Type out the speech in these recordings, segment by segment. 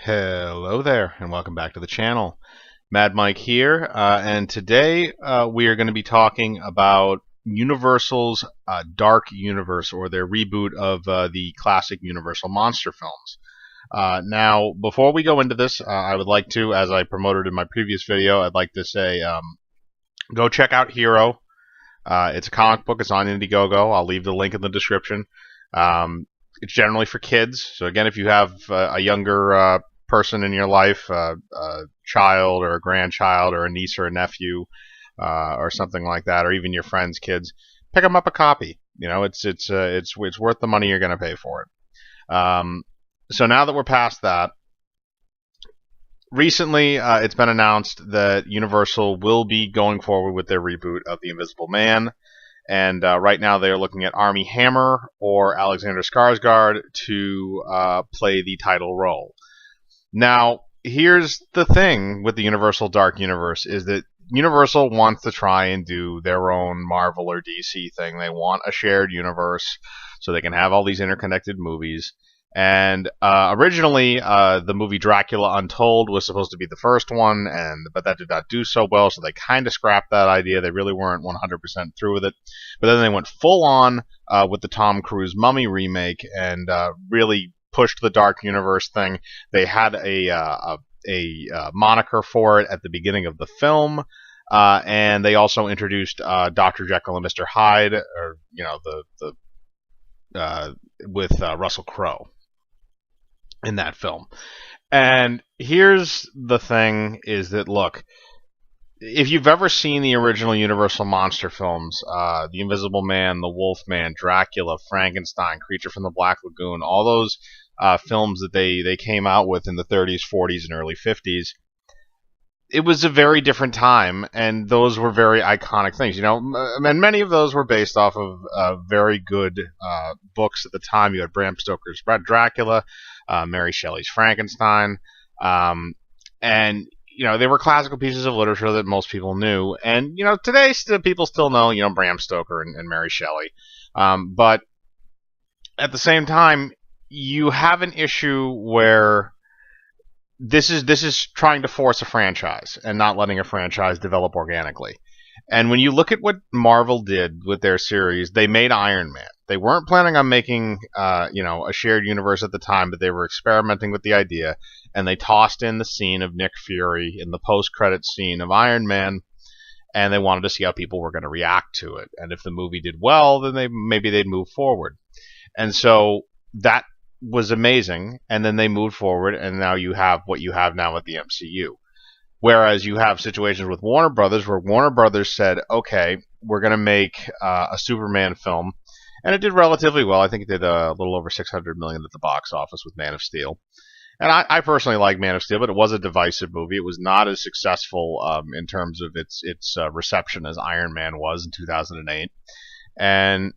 Hello there, and welcome back to the channel. Mad Mike here, and today we are going to be talking about Universal's Dark Universe, or their reboot of the classic Universal monster films. Now, before we go into this, I would like to, as I promoted in my previous video, I'd like to say go check out Hero. It's a comic book. It's on Indiegogo. I'll leave the link in the description. It's generally for kids, so again, if you have a younger person in your life, a child or a grandchild or a niece or a nephew or something like that, or even your friends' kids, pick them up a copy. You know, it's worth the money you're going to pay for it. So now that we're past that, recently it's been announced that Universal will be going forward with their reboot of The Invisible Man. And right now they are looking at Armie Hammer or Alexander Skarsgård to play the title role. Now, here's the thing with the Universal Dark Universe, is that Universal wants to try and do their own Marvel or DC thing. They want a shared universe so they can have all these interconnected movies. And originally, the movie Dracula Untold was supposed to be the first one, but that did not do so well, so they kind of scrapped that idea. They really weren't 100% through with it. But then they went full on with the Tom Cruise Mummy remake and really pushed the Dark Universe thing. They had a moniker for it at the beginning of the film, and they also introduced Dr. Jekyll and Mr. Hyde, or with Russell Crowe in that film. And here's the thing, is that, look, if you've ever seen the original Universal monster films, The Invisible Man, The Wolfman, Dracula, Frankenstein, Creature from the Black Lagoon, all those films that they came out with in the 30s, 40s, and early 50s, it was a very different time, and those were very iconic things. You know, and many of those were based off of very good books at the time. You had Bram Stoker's Dracula, Mary Shelley's Frankenstein, and you know, they were classical pieces of literature that most people knew. And you know, today people still know, you know, Bram Stoker and Mary Shelley, but at the same time, you have an issue where this is trying to force a franchise and not letting a franchise develop organically. And when you look at what Marvel did with their series, they made Iron Man. They weren't planning on making a shared universe at the time, but they were experimenting with the idea, and they tossed in the scene of Nick Fury in the post-credit scene of Iron Man, and they wanted to see how people were going to react to it. And if the movie did well, then maybe they'd move forward. And so that was amazing, and then they moved forward, and now you have what you have now with the MCU. Whereas you have situations with Warner Brothers, where Warner Brothers said, okay, we're going to make a Superman film, and it did relatively well. I think it did a little over $600 million at the box office with Man of Steel. And I personally like Man of Steel, but it was a divisive movie. It was not as successful in terms of its reception as Iron Man was in 2008. And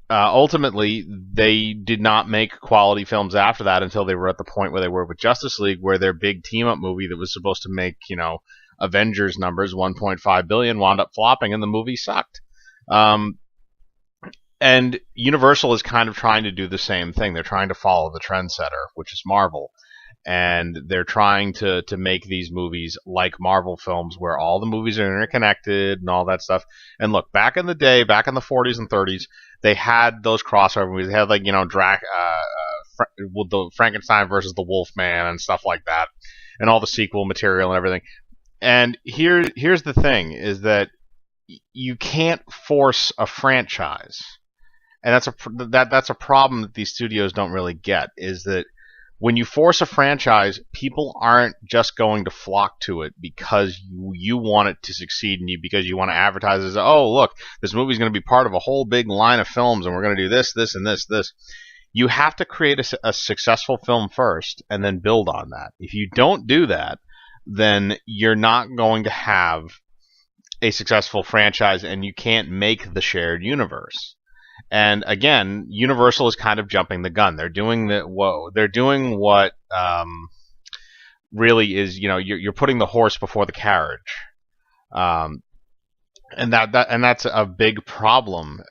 ultimately, they did not make quality films after that until they were at the point where they were with Justice League, where their big team-up movie that was supposed to make, you know, Avengers numbers, $1.5 billion, wound up flopping, and the movie sucked. And Universal is kind of trying to do the same thing. They're trying to follow the trendsetter, which is Marvel. And they're trying to make these movies like Marvel films, where all the movies are interconnected and all that stuff. And look, back in the day, back in the 40s and 30s, they had those crossover movies. They had, like, you know, the Frankenstein versus the Wolfman and stuff like that, and all the sequel material and everything. And here's the thing, is that you can't force a franchise, and that's a problem that these studios don't really get, is that when you force a franchise, people aren't just going to flock to it because you want it to succeed, and because you want to advertise as, oh, look, this movie's going to be part of a whole big line of films, and we're going to do this, this, and this, this. You have to create a successful film first, and then build on that. If you don't do that, then you're not going to have a successful franchise, and you can't make the shared universe. And again, Universal is kind of jumping the gun. They're doing what really is, you know, you're putting the horse before the carriage, and that's a big problem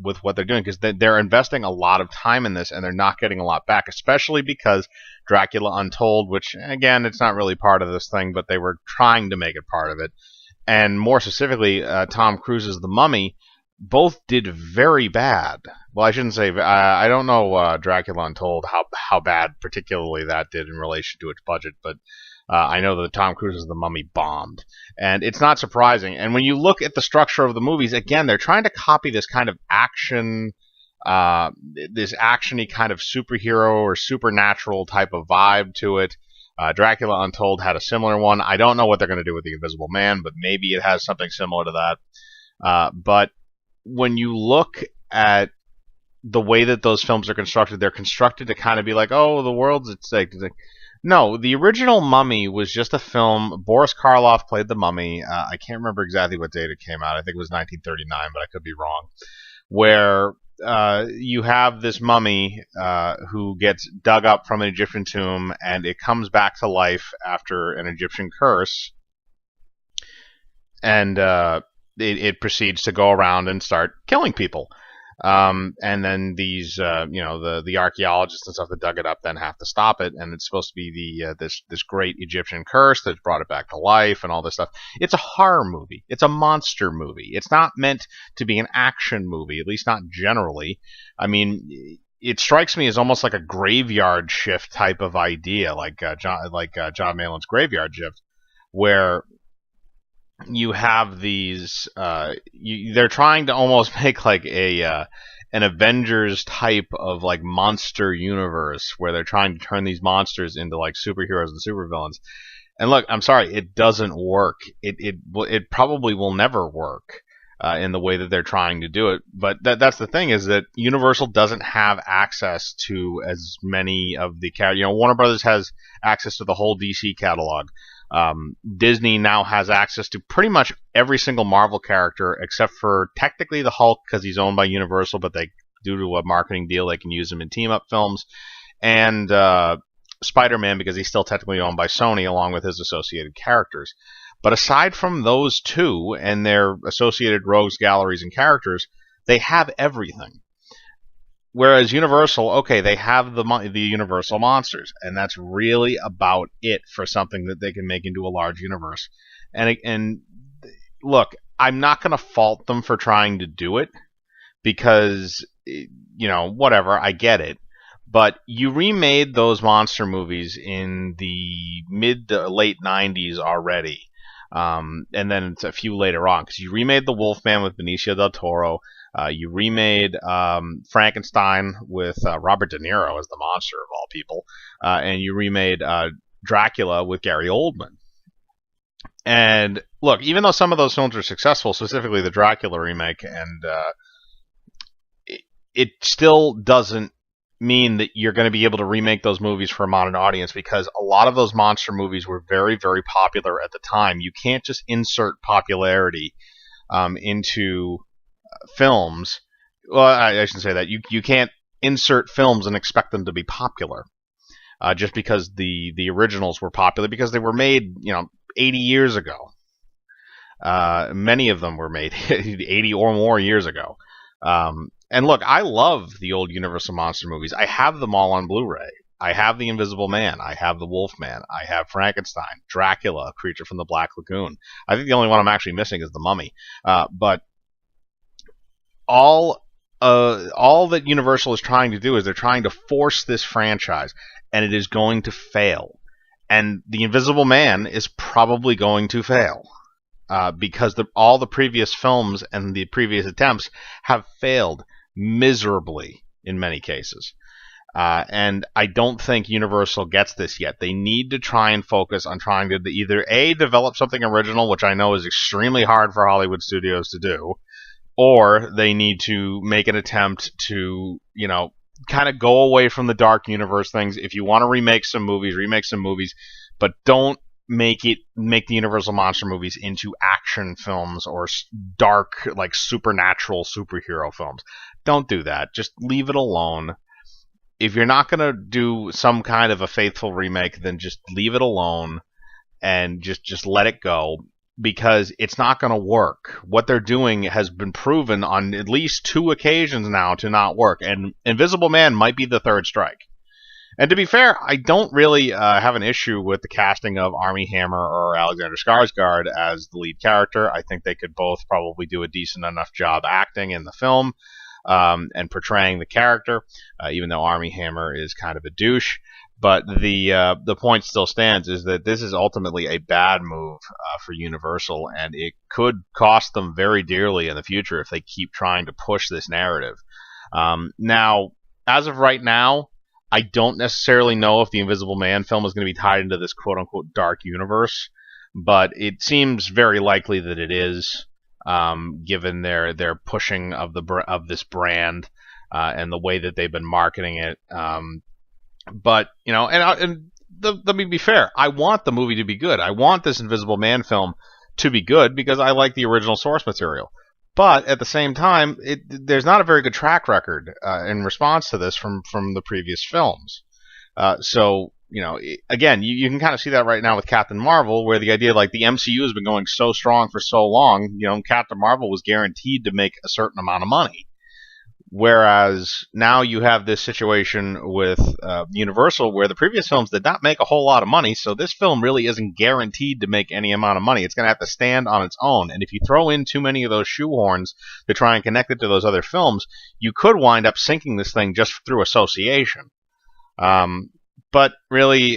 with what they're doing, because they're investing a lot of time in this, and they're not getting a lot back, especially because Dracula Untold, which again, it's not really part of this thing, but they were trying to make it part of it. And more specifically, Tom Cruise's The Mummy, both did very bad. Well, I shouldn't say. I don't know Dracula Untold how bad particularly that did in relation to its budget, but I know that Tom Cruise's The Mummy bombed, and it's not surprising. And when you look at the structure of the movies, again, they're trying to copy this kind of action, this actiony kind of superhero or supernatural type of vibe to it. Dracula Untold had a similar one. I don't know what they're going to do with The Invisible Man, but maybe it has something similar to that. But when you look at the way that those films are constructed, they're constructed to kind of be like, oh, the world's at stake. No, the original Mummy was just a film. Boris Karloff played the Mummy. I can't remember exactly what date it came out. I think it was 1939, but I could be wrong. Where you have this mummy who gets dug up from an Egyptian tomb, and it comes back to life after an Egyptian curse, and it proceeds to go around and start killing people. And then these, the archaeologists and stuff that dug it up then have to stop it, and it's supposed to be this great Egyptian curse that's brought it back to life and all this stuff. It's a horror movie. It's a monster movie. It's not meant to be an action movie, at least not generally. I mean, it strikes me as almost like a Graveyard Shift type of idea, like John Mayallon's Graveyard Shift, where you have these they're trying to almost make like an Avengers type of like monster universe where they're trying to turn these monsters into like superheroes and supervillains. And look, I'm sorry, it doesn't work. It probably will never work in the way that they're trying to do it. But that's the thing, is that Universal doesn't have access to as many of the Warner Brothers has access to the whole DC catalog. Disney now has access to pretty much every single Marvel character except for technically the Hulk, because he's owned by Universal, but due to a marketing deal, they can use him in team-up films, and Spider-Man, because he's still technically owned by Sony along with his associated characters. But aside from those two and their associated rogues, galleries, and characters, they have everything. Whereas Universal, okay, they have the Universal monsters, and that's really about it for something that they can make into a large universe. And look, I'm not going to fault them for trying to do it, because, whatever, I get it. But you remade those monster movies in the mid to late 90s already, and then it's a few later on, because you remade The Wolfman with Benicio del Toro. You remade Frankenstein with Robert De Niro as the monster of all people, and you remade Dracula with Gary Oldman. And look, even though some of those films are successful, specifically the Dracula remake, and it still doesn't mean that you're going to be able to remake those movies for a modern audience, because a lot of those monster movies were very, very popular at the time. You can't just insert popularity into films. Well, I shouldn't say that. You can't insert films and expect them to be popular just because the originals were popular, because they were made 80 years ago. Many of them were made 80 or more years ago. And look, I love the old Universal monster movies. I have them all on Blu-ray. I have The Invisible Man. I have The Wolfman. I have Frankenstein, Dracula, Creature from the Black Lagoon. I think the only one I'm actually missing is The Mummy. But all that Universal is trying to do is they're trying to force this franchise, and it is going to fail. And The Invisible Man is probably going to fail because all the previous films and the previous attempts have failed miserably in many cases. And I don't think Universal gets this yet. They need to try and focus on trying to either A, develop something original, which I know is extremely hard for Hollywood studios to do, or they need to make an attempt to, kind of go away from the dark universe things. If you want to remake some movies, but don't make the Universal monster movies into action films or dark, like supernatural superhero films. Don't do that. Just leave it alone. If you're not going to do some kind of a faithful remake, then just leave it alone and just let it go, because it's not going to work. What they're doing has been proven on at least 2 occasions now to not work, and Invisible Man might be the third strike. And to be fair, I don't really have an issue with the casting of Armie Hammer or Alexander Skarsgård as the lead character. I think they could both probably do a decent enough job acting in the film and portraying the character, even though Armie Hammer is kind of a douche. But the point still stands is that this is ultimately a bad move for Universal, and it could cost them very dearly in the future if they keep trying to push this narrative. Now, as of right now, I don't necessarily know if the Invisible Man film is going to be tied into this quote-unquote dark universe, but it seems very likely that it is, given their pushing of this brand and the way that they've been marketing it. But let me be fair. I want the movie to be good. I want this Invisible Man film to be good because I like the original source material. But at the same time, there's not a very good track record in response to this from the previous films. So, again, you can kind of see that right now with Captain Marvel, where the idea like the MCU has been going so strong for so long, Captain Marvel was guaranteed to make a certain amount of money. Whereas now you have this situation with Universal where the previous films did not make a whole lot of money, so this film really isn't guaranteed to make any amount of money. It's going to have to stand on its own. And if you throw in too many of those shoehorns to try and connect it to those other films, you could wind up sinking this thing just through association. But really,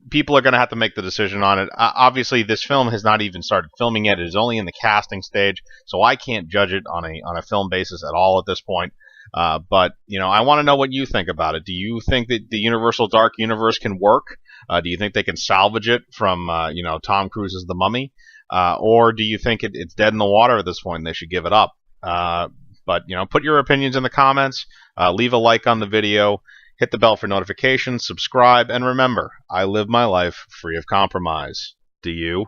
people are going to have to make the decision on it. Obviously, this film has not even started filming yet. It is only in the casting stage, so I can't judge it on a film basis at all at this point. But I want to know what you think about it. Do you think that the Universal Dark Universe can work? Do you think they can salvage it from Tom Cruise's The Mummy, or do you think it's dead in the water at this point and they should give it up? But put your opinions in the comments. Leave a like on the video. Hit the bell for notifications, subscribe, and remember, I live my life free of compromise. Do you?